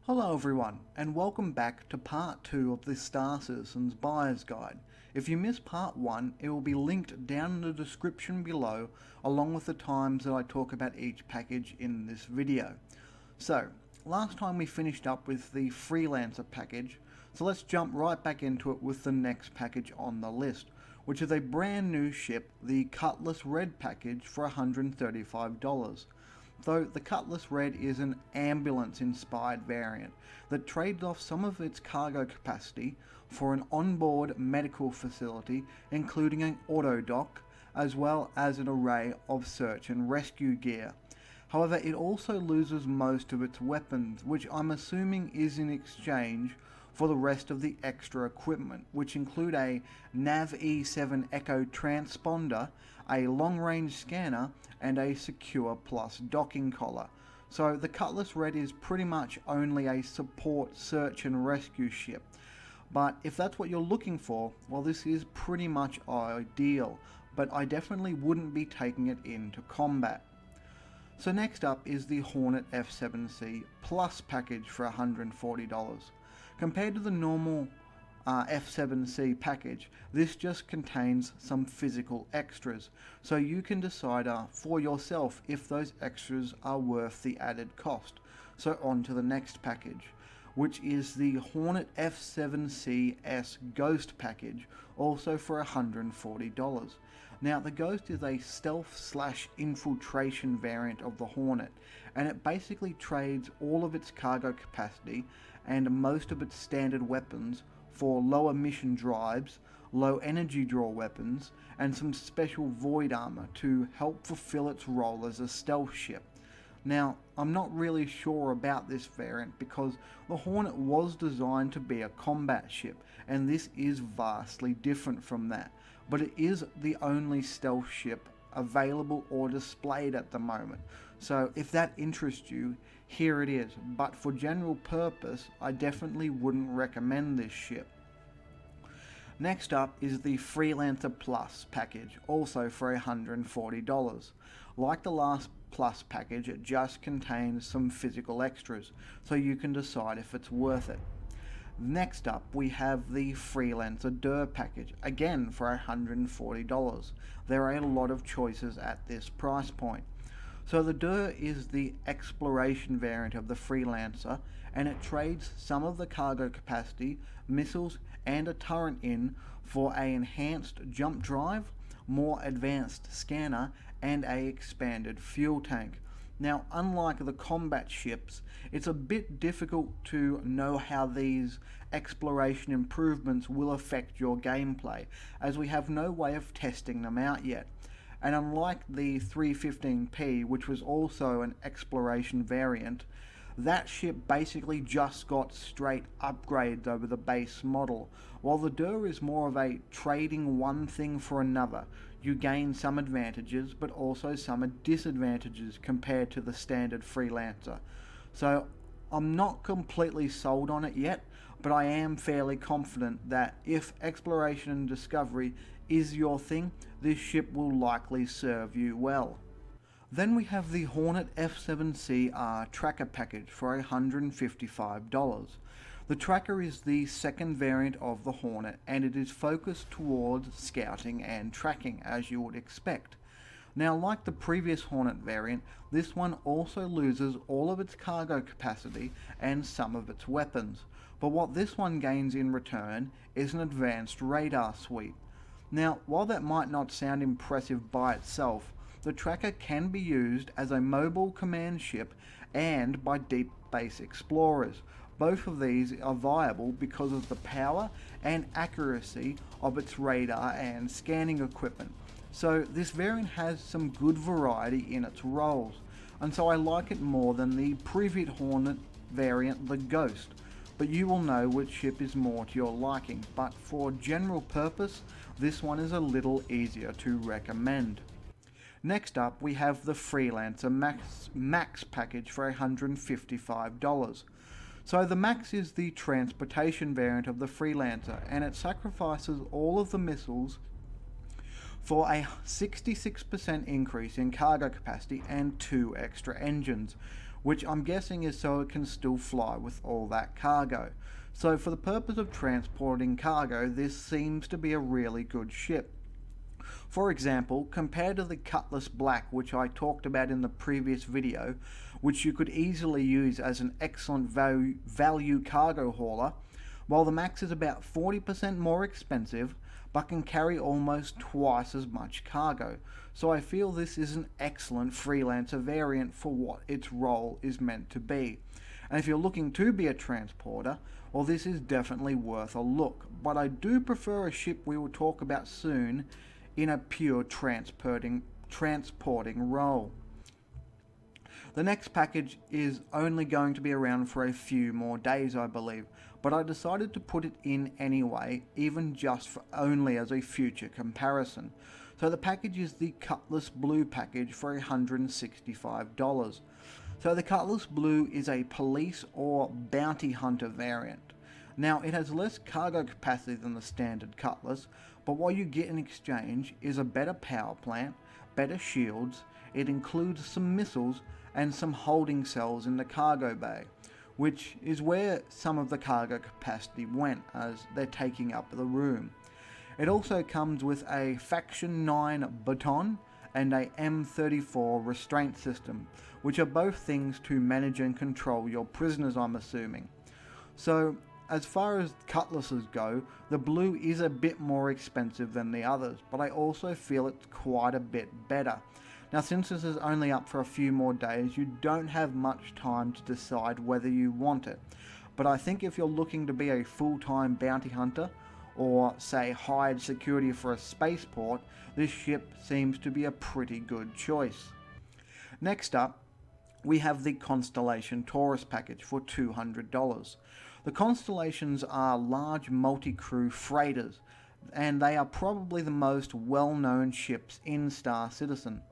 Hello everyone, and welcome back to part 2 of the Star Citizen's Buyer's Guide. If you missed part 1, it will be linked down in the description below, along with the times that I talk about each package in this video. So, last time we finished up with the Freelancer package, so let's jump right back into it with the next package on the list, which is a brand new ship, the Cutlass Red Package for $135. Though the Cutlass Red is an ambulance-inspired variant that trades off some of its cargo capacity for an onboard medical facility, including an auto dock, as well as an array of search and rescue gear. However, it also loses most of its weapons, which I'm assuming is in exchange for the rest of the extra equipment, which include a Nav E7 Echo transponder, a long-range scanner, and a Secure Plus docking collar. So the Cutlass Red is pretty much only a support search and rescue ship. But if that's what you're looking for, well, this is pretty much ideal, but I definitely wouldn't be taking it into combat. So next up is the Hornet F7C Plus package for $140. Compared to the normal F7C package, this just contains some physical extras, so you can decide for yourself if those extras are worth the added cost. So on to the next package, which is the Hornet F7CS Ghost package, also for $140. Now the Ghost is a stealth/infiltration variant of the Hornet, and it basically trades all of its cargo capacity and most of its standard weapons for low emission drives, low energy draw weapons, and some special void armor to help fulfill its role as a stealth ship. Now, I'm not really sure about this variant because the Hornet was designed to be a combat ship, and this is vastly different from that, but it is the only stealth ship available or displayed at the moment. So if that interests you, here it is, but for general purpose, I definitely wouldn't recommend this ship. Next up is the Freelancer Plus package, also for $140. Like the last Plus package, it just contains some physical extras, so you can decide if it's worth it. Next up, we have the Freelancer DUR Package, again for $140. There are a lot of choices at this price point. So the DUR is the exploration variant of the Freelancer, and it trades some of the cargo capacity, missiles, and a turret in for an enhanced jump drive, more advanced scanner, and a expanded fuel tank. Now, unlike the combat ships, it's a bit difficult to know how these exploration improvements will affect your gameplay, as we have no way of testing them out yet. And unlike the 315P, which was also an exploration variant, that ship basically just got straight upgrades over the base model, while the DUR is more of a trading one thing for another. You gain some advantages, but also some disadvantages compared to the standard Freelancer. So I'm not completely sold on it yet, but I am fairly confident that if exploration and discovery is your thing, this ship will likely serve you well. Then we have the Hornet F7CR Tracker package for $155. The Tracker is the second variant of the Hornet, and it is focused towards scouting and tracking, as you would expect. Now, like the previous Hornet variant, this one also loses all of its cargo capacity and some of its weapons, but what this one gains in return is an advanced radar suite. Now, while that might not sound impressive by itself, the Tracker can be used as a mobile command ship and by deep space explorers. Both of these are viable because of the power and accuracy of its radar and scanning equipment. So this variant has some good variety in its roles, and so I like it more than the previous Hornet variant, the Ghost. But you will know which ship is more to your liking, but for general purpose, this one is a little easier to recommend. Next up, we have the Freelancer MAX Package for $155. So the Max is the transportation variant of the Freelancer, and it sacrifices all of the missiles for a 66% increase in cargo capacity and 2 extra engines, which I'm guessing is so it can still fly with all that cargo. So for the purpose of transporting cargo, this seems to be a really good ship. For example, compared to the Cutlass Black, which I talked about in the previous video, which you could easily use as an excellent value cargo hauler, while the Max is about 40% more expensive, but can carry almost twice as much cargo. So I feel this is an excellent Freelancer variant for what its role is meant to be. And if you're looking to be a transporter, well, this is definitely worth a look. But I do prefer a ship we will talk about soon in a pure transporting role. The next package is only going to be around for a few more days, I believe, but I decided to put it in anyway, even just for only as a future comparison. So the package is the Cutlass Blue package for $165. So the Cutlass Blue is a police or bounty hunter variant. Now, it has less cargo capacity than the standard Cutlass, but what you get in exchange is a better power plant, better shields, it includes some missiles, and some holding cells in the cargo bay, which is where some of the cargo capacity went, as they're taking up the room. It also comes with a Faction 9 baton and a M34 restraint system, which are both things to manage and control your prisoners, I'm assuming. So, as far as Cutlasses go, the Blue is a bit more expensive than the others, but I also feel it's quite a bit better. Now, since this is only up for a few more days, you don't have much time to decide whether you want it. But I think if you're looking to be a full-time bounty hunter, or say hired security for a spaceport, this ship seems to be a pretty good choice. Next up, we have the Constellation Taurus package for $200. The Constellations are large multi-crew freighters, and they are probably the most well-known ships in Star Citizen.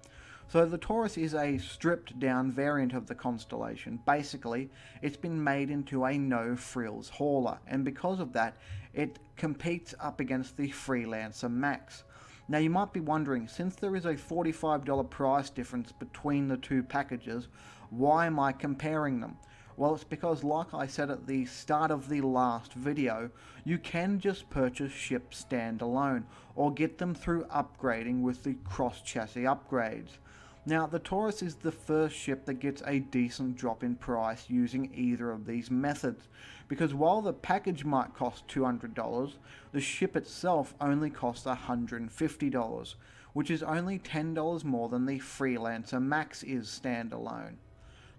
So the Taurus is a stripped down variant of the Constellation. Basically, it's been made into a no-frills hauler, and because of that, it competes up against the Freelancer MAX. Now you might be wondering, since there is a $45 price difference between the two packages, why am I comparing them? Well, it's because, like I said at the start of the last video, you can just purchase ships standalone, or get them through upgrading with the cross-chassis upgrades. Now, the Taurus is the first ship that gets a decent drop in price using either of these methods, because while the package might cost $200, the ship itself only costs $150, which is only $10 more than the Freelancer MAX is standalone.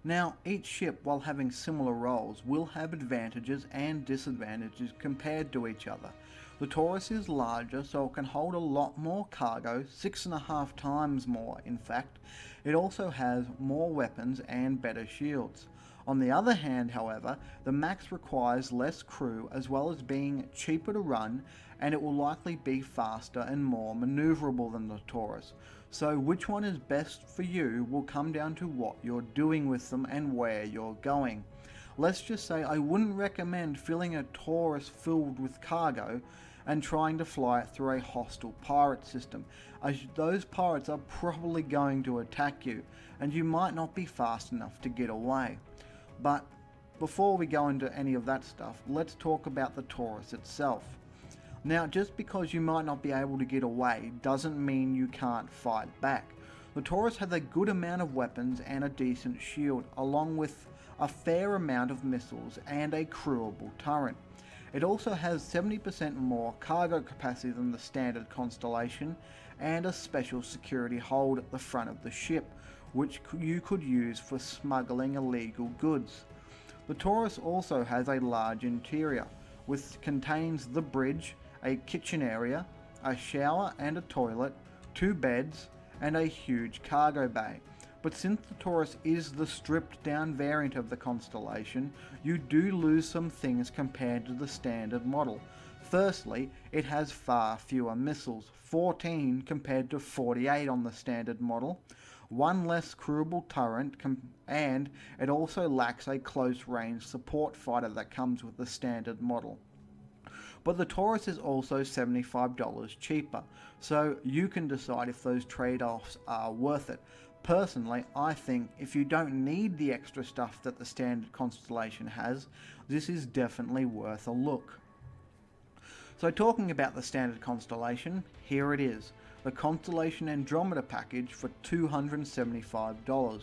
Now, each ship, while having similar roles, will have advantages and disadvantages compared to each other. The Taurus is larger, so it can hold a lot more cargo, 6.5 times more in fact. It also has more weapons and better shields. On the other hand, however, the MAX requires less crew as well as being cheaper to run, and it will likely be faster and more maneuverable than the Taurus. So which one is best for you will come down to what you're doing with them and where you're going. Let's just say I wouldn't recommend filling a Taurus filled with cargo and trying to fly it through a hostile pirate system, as those pirates are probably going to attack you, and you might not be fast enough to get away. But before we go into any of that stuff, let's talk about the Taurus itself. Now, just because you might not be able to get away doesn't mean you can't fight back. The Taurus has a good amount of weapons and a decent shield, along with a fair amount of missiles and a crewable turret. It also has 70% more cargo capacity than the standard Constellation, and a special security hold at the front of the ship, which you could use for smuggling illegal goods. The Taurus also has a large interior, which contains the bridge, a kitchen area, a shower and a toilet, 2 beds, and a huge cargo bay. But since the Taurus is the stripped down variant of the Constellation, you do lose some things compared to the standard model. Firstly, it has far fewer missiles, 14 compared to 48 on the standard model, 1 less crewable turret, and it also lacks a close range support fighter that comes with the standard model. But the Taurus is also $75 cheaper, so you can decide if those trade-offs are worth it. personally, I think if you don't need the extra stuff that the standard Constellation has, this is definitely worth a look. So talking about the standard Constellation, here it is, the Constellation Andromeda package for $275.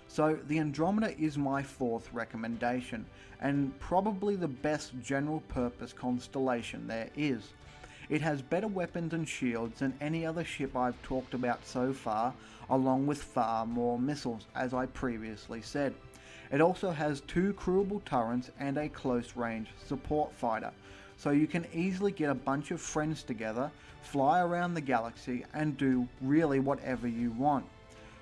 So the Andromeda is my fourth recommendation, and probably the best general purpose Constellation there is. It has better weapons and shields than any other ship I've talked about so far, along with far more missiles, as I previously said. It also has 2 crewable turrets and a close range support fighter, so you can easily get a bunch of friends together, fly around the galaxy and do really whatever you want,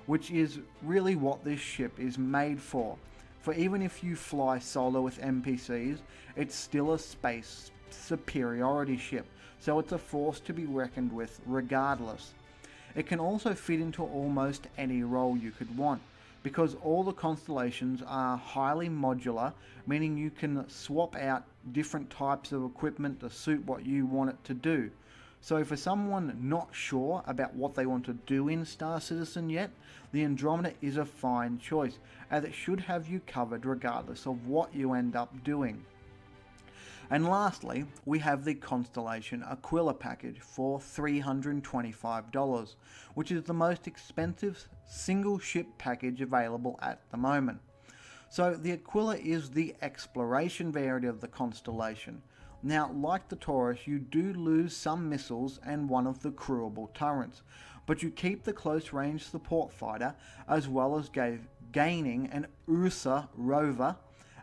which is really what this ship is made for. For even if you fly solo with NPCs, it's still a space superiority ship, so it's a force to be reckoned with regardless. It can also fit into almost any role you could want, because all the constellations are highly modular, meaning you can swap out different types of equipment to suit what you want it to do. So for someone not sure about what they want to do in Star Citizen yet, the Andromeda is a fine choice, as it should have you covered regardless of what you end up doing. And lastly, we have the Constellation Aquila package for $325, which is the most expensive single ship package available at the moment. So the Aquila is the exploration variant of the Constellation. Now, like the Taurus, you do lose some missiles and one of the crewable turrets, but you keep the close range support fighter, as well as gaining an Ursa rover,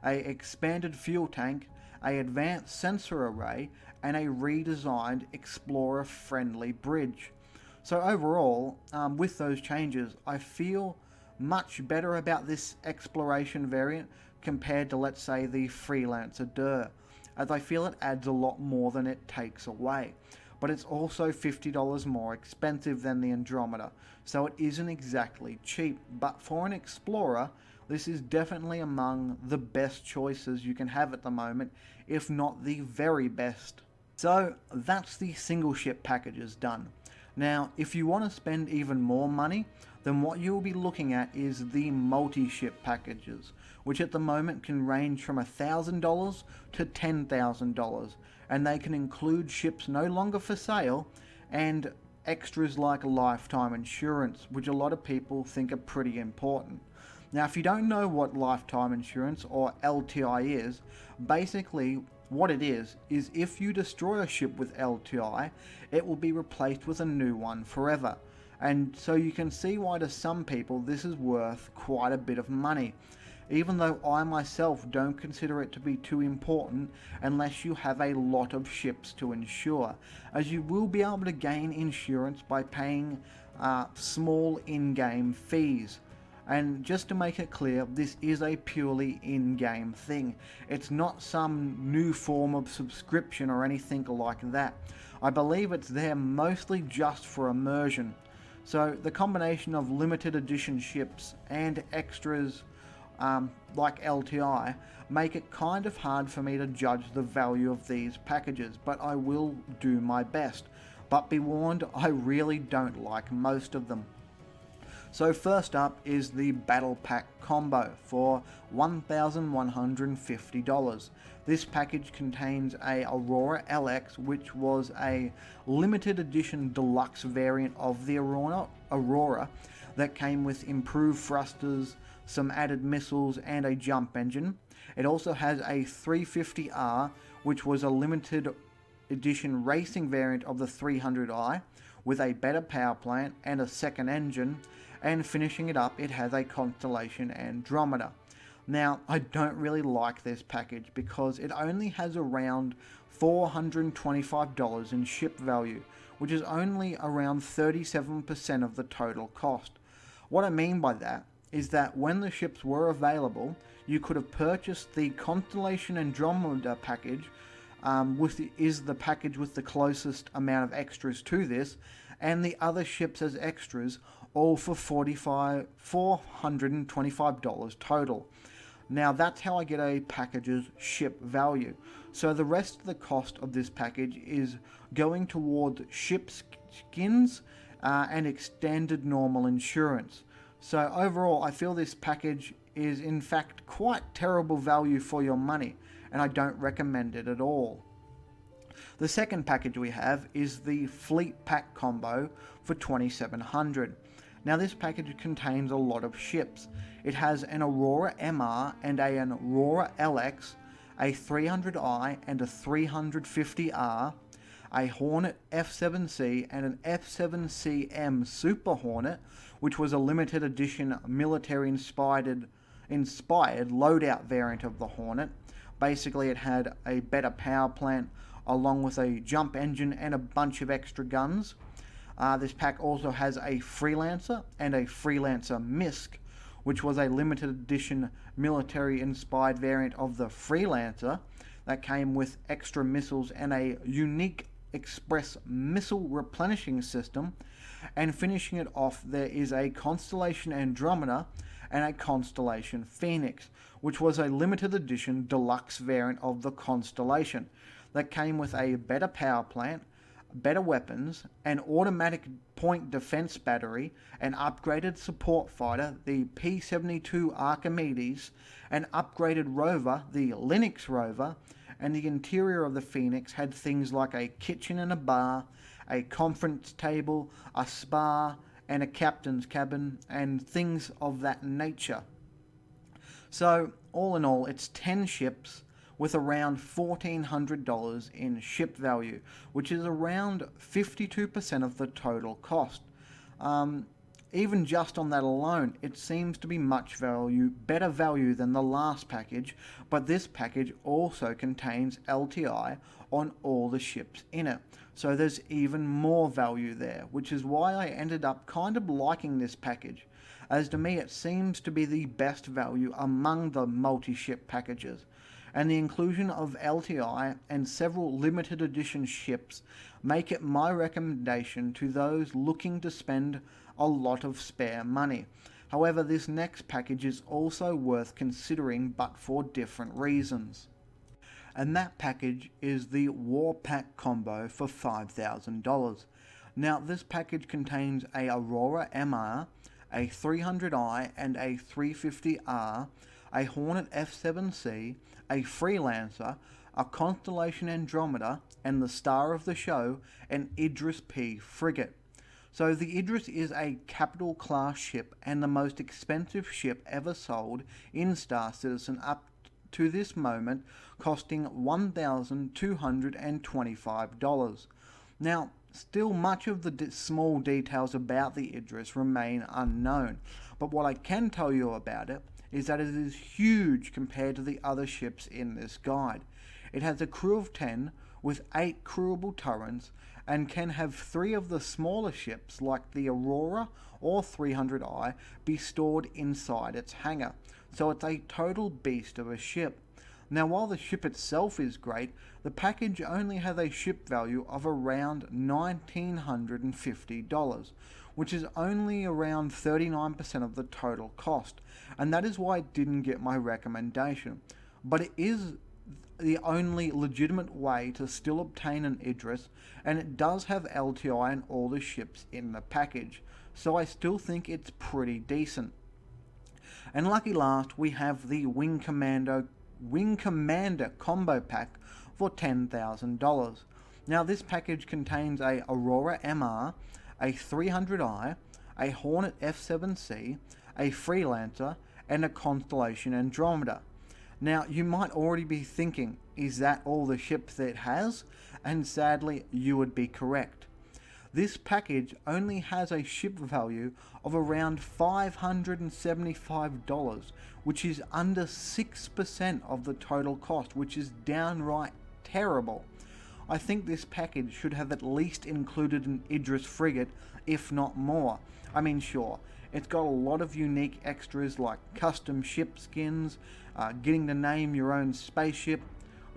a expanded fuel tank, a advanced sensor array, and a redesigned explorer-friendly bridge. So overall, with those changes, I feel much better about this exploration variant compared to, let's say, the Freelancer DUR, as I feel it adds a lot more than it takes away. But it's also $50 more expensive than the Andromeda, so it isn't exactly cheap. But for an explorer, this is definitely among the best choices you can have at the moment, if not the very best. So that's the single ship packages done. Now, if you want to spend even more money, then what you'll be looking at is the multi-ship packages, which at the moment can range from $1,000 to $10,000, and they can include ships no longer for sale and extras like lifetime insurance, which a lot of people think are pretty important. Now, if you don't know what lifetime insurance or LTI is, basically what it is if you destroy a ship with LTI, it will be replaced with a new one forever. And so you can see why to some people this is worth quite a bit of money, even though I myself don't consider it to be too important unless you have a lot of ships to insure, as you will be able to gain insurance by paying small in-game fees. And just to make it clear, this is a purely in-game thing. It's not some new form of subscription or anything like that. I believe it's there mostly just for immersion. So the combination of limited edition ships and extras like LTI make it kind of hard for me to judge the value of these packages, but I will do my best. But be warned, I really don't like most of them. So first up is the Battle Pack Combo for $1,150. This package contains a Aurora LX, which was a limited edition deluxe variant of the Aurora that came with improved thrusters, some added missiles and a jump engine. It also has a 350R, which was a limited edition racing variant of the 300i with a better power plant and a second engine. And finishing it up, it has a Constellation Andromeda. Now, I don't really like this package because it only has around $425 in ship value, which is only around 37% of the total cost. What I mean by that is that when the ships were available, you could have purchased the Constellation Andromeda package, is the package with the closest amount of extras to this, and the other ships as extras, all for $425 total. Now that's how I get a package's ship value. So the rest of the cost of this package is going towards ship skins and extended normal insurance. So overall, I feel this package is in fact quite terrible value for your money, and I don't recommend it at all. The second package we have is the Fleet Pack Combo for 2700. Now this package contains a lot of ships. It has an Aurora MR and an Aurora LX, a 300i and a 350R, a Hornet F7C and an F7CM Super Hornet, which was a limited edition military inspired loadout variant of the Hornet. Basically it had a better power plant along with a jump engine and a bunch of extra guns. This pack also has a Freelancer and a Freelancer MISC, which was a limited edition military inspired variant of the Freelancer that came with extra missiles and a unique express missile replenishing system. And finishing it off, there is a Constellation Andromeda and a Constellation Phoenix, which was a limited edition deluxe variant of the Constellation that came with a better power plant, better weapons, an automatic point defense battery, an upgraded support fighter, the P-72 Archimedes, an upgraded rover, the Linux rover, and the interior of the Phoenix had things like a kitchen and a bar, a conference table, a spa, and a captain's cabin, and things of that nature. So, all in all, it's 10 ships with around $1,400 in ship value, which is around 52% of the total cost. Even just on that alone, it seems to be better value than the last package, but this package also contains LTI on all the ships in it. So there's even more value there, which is why I ended up kind of liking this package, as to me it seems to be the best value among the multi-ship packages. And the inclusion of LTI and several limited edition ships make it my recommendation to those looking to spend a lot of spare money. However, this next package is also worth considering, but for different reasons. And that package is the War Pack Combo for $5,000. Now, this package contains a Aurora MR, a 300i and a 350R, a Hornet F7C, a Freelancer, a Constellation Andromeda, and the star of the show, an Idris P frigate. So the Idris is a capital class ship and the most expensive ship ever sold in Star Citizen up to this moment, costing $1,225. Now, still much of the small details about the Idris remain unknown, but what I can tell you about it is that it is huge compared to the other ships in this guide. It has a crew of 10 with 8 crewable turrets and can have 3 of the smaller ships like the Aurora or 300i be stored inside its hangar, so it's a total beast of a ship. Now, while the ship itself is great, the package only has a ship value of around $1,950, which is only around 39% of the total cost, and that is why it didn't get my recommendation. But it is the only legitimate way to still obtain an Idris, and it does have LTI on all the ships in the package, so I still think it's pretty decent. And lucky last, we have the Wing Commander Combo Pack for $10,000. Now, this package contains a Aurora MR, a 300i, a Hornet F7C, a Freelancer, and a Constellation Andromeda. Now, you might already be thinking, is that all the ships that it has? And sadly, you would be correct. This package only has a ship value of around $575, which is under 6% of the total cost, which is downright terrible. I think this package should have at least included an Idris frigate, if not more. I mean, sure, it's got a lot of unique extras like custom ship skins, getting to name your own spaceship,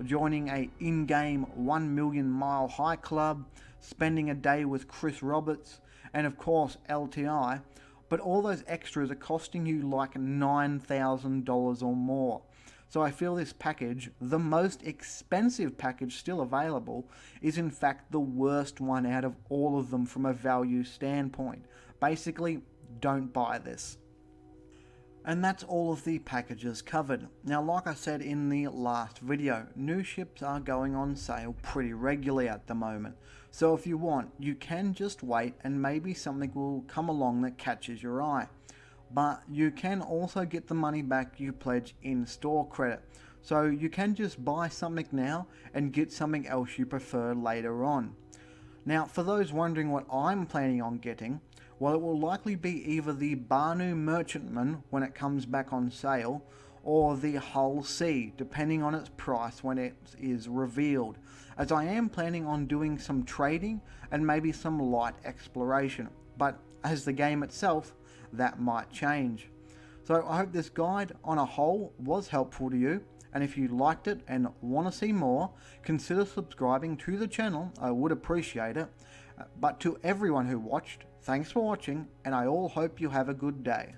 joining a in-game 1 million mile high club, spending a day with Chris Roberts, and of course LTI, but all those extras are costing you like $9,000 or more. So I feel this package, the most expensive package still available, is in fact the worst one out of all of them from a value standpoint. Basically, don't buy this. And that's all of the packages covered. Now, like I said in the last video, new ships are going on sale pretty regularly at the moment. So if you want, you can just wait and maybe something will come along that catches your eye. But you can also get the money back you pledge in store credit. So you can just buy something now and get something else you prefer later on. Now, for those wondering what I'm planning on getting, well, it will likely be either the Banu Merchantman when it comes back on sale, or the Hull Sea, depending on its price when it is revealed, as I am planning on doing some trading and maybe some light exploration, but as the game itself, that might change. So I hope this guide on a whole was helpful to you, and if you liked it and want to see more, consider subscribing to the channel. I would appreciate it. But to everyone who watched, thanks for watching, and I all hope you have a good day.